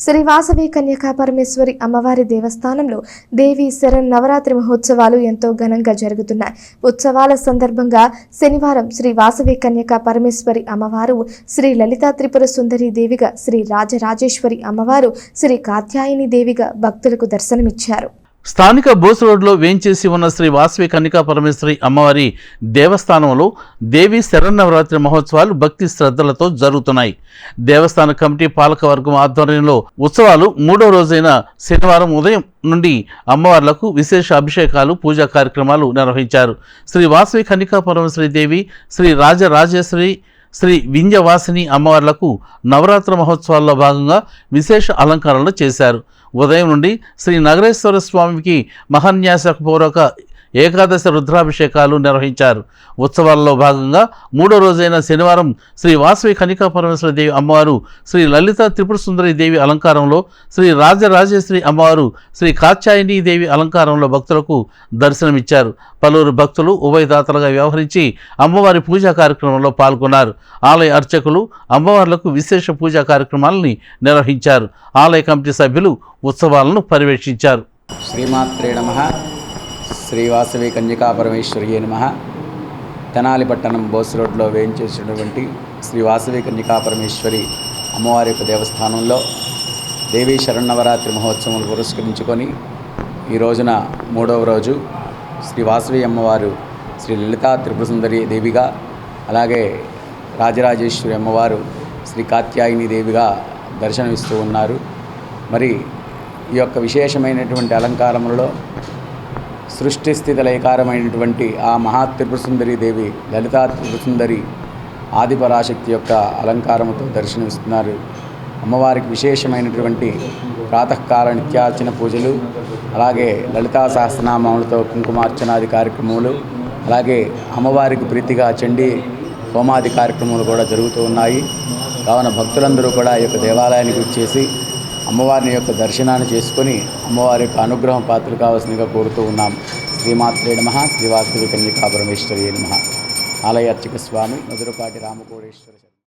శ్రీ వాసవి కన్యకా పరమేశ్వరి అమ్మవారి దేవస్థానంలో దేవి శరన్నవరాత్రి మహోత్సవాలు ఎంతో ఘనంగా జరుగుతున్నాయి. ఉత్సవాల సందర్భంగా శనివారం శ్రీ వాసవి కన్యకా పరమేశ్వరి అమ్మవారు, శ్రీ లలితా త్రిపుర సుందరి దేవిగా, శ్రీ రాజరాజేశ్వరి అమ్మవారు, శ్రీ కాత్యాయని దేవిగా భక్తులకు దర్శనమిచ్చారు. స్థానిక బోస్ రోడ్లో వేంచేసి ఉన్న శ్రీ వాసవి కన్యకా పరమేశ్వరి అమ్మవారి దేవస్థానంలో దేవి శరన్నవరాత్రి మహోత్సవాలు భక్తి శ్రద్ధలతో జరుగుతున్నాయి. దేవస్థాన కమిటీ పాలకవర్గం ఆధ్వర్యంలో ఉత్సవాలు 3వ రోజైన శనివారం ఉదయం నుండి అమ్మవార్లకు విశేష అభిషేకాలు, పూజా కార్యక్రమాలు నిర్వహించారు. శ్రీ వాసవి కన్యకా పరమేశ్వరి దేవి, శ్రీ రాజరాజేశ్వరి, శ్రీ వింధ్యవాసిని అమ్మవార్లకు నవరాత్రి మహోత్సవాల్లో భాగంగా విశేష అలంకరణలు చేశారు. ఉదయం నుండి శ్రీ నగరేశ్వర స్వామికి మహాన్యాసపూర్వక ఏకాదశి రుద్రాభిషేకాలు నిర్వహించారు. ఉత్సవాల్లో భాగంగా 3వ రోజైన శనివారం శ్రీ వాసవి కన్యకా పరమేశ్వరి దేవి అమ్మవారు, శ్రీ లలిత త్రిపుర సుందరి దేవి అలంకారంలో, శ్రీ రాజరాజేశ్వరి అమ్మవారు, శ్రీ కాత్యాయని దేవి అలంకారంలో భక్తులకు దర్శనమిచ్చారు. పలువురు భక్తులు ఉభయదాతలుగా వ్యవహరించి అమ్మవారి పూజా కార్యక్రమంలో పాల్గొన్నారు. ఆలయ అర్చకులు అమ్మవార్లకు విశేష పూజా కార్యక్రమాలని నిర్వహించారు. ఆలయ కమిటీ సభ్యులు ఉత్సవాలను పర్యవేక్షించారు. శ్రీమాత్రే నమః. శ్రీ వాసవి కన్యకా పరమేశ్వరి నమః. తెనాలి పట్టణం బోస్ రోడ్లో వేయించేసినటువంటి శ్రీ వాసవి కన్యకా పరమేశ్వరి అమ్మవారి యొక్క దేవస్థానంలో దేవీ శరన్నవరాత్రి మహోత్సవాలు పురస్కరించుకొని ఈ రోజున 3వ రోజు శ్రీ వాసవి అమ్మవారు శ్రీ లలితా త్రిపుర సుందరి దేవిగా, అలాగే రాజరాజేశ్వరి అమ్మవారు శ్రీ కాత్యాయని దేవిగా దర్శనమిస్తూ ఉన్నారు. మరి ఈ యొక్క విశేషమైనటువంటి అలంకారములలో సృష్టి స్థితి లయకారమైనటువంటి ఆ మహాత్రిపుర సుందరి దేవి, లలితా త్రిపుర సుందరి ఆదిపరాశక్తి యొక్క అలంకారముతో దర్శనమిస్తున్నారు. అమ్మవారికి విశేషమైనటువంటి ప్రాతకాల నిత్యార్చన పూజలు, అలాగే లలితా సహస్రనామాలతో కుంకుమార్చనాది కార్యక్రమాలు, అలాగే అమ్మవారికి ప్రీతిగా చండీ హోమాది కార్యక్రమాలు కూడా జరుగుతూ ఉన్నాయి. కావున భక్తులందరూ కూడా ఈ యొక్క దేవాలయానికి వచ్చేసి అమ్మవారిని యొక్క దర్శనాన్ని చేసుకొని అమ్మవారి యొక్క అనుగ్రహం పాత్రలు కావాల్సిందిగా కోరుతూ ఉన్నాం. శ్రీమాత్రే నమః. శ్రీ వాసవి కన్యకా పరమేశ్వరి నమః. ఆలయ అర్చక స్వామి మధురపాటి రామకోడేశ్వర.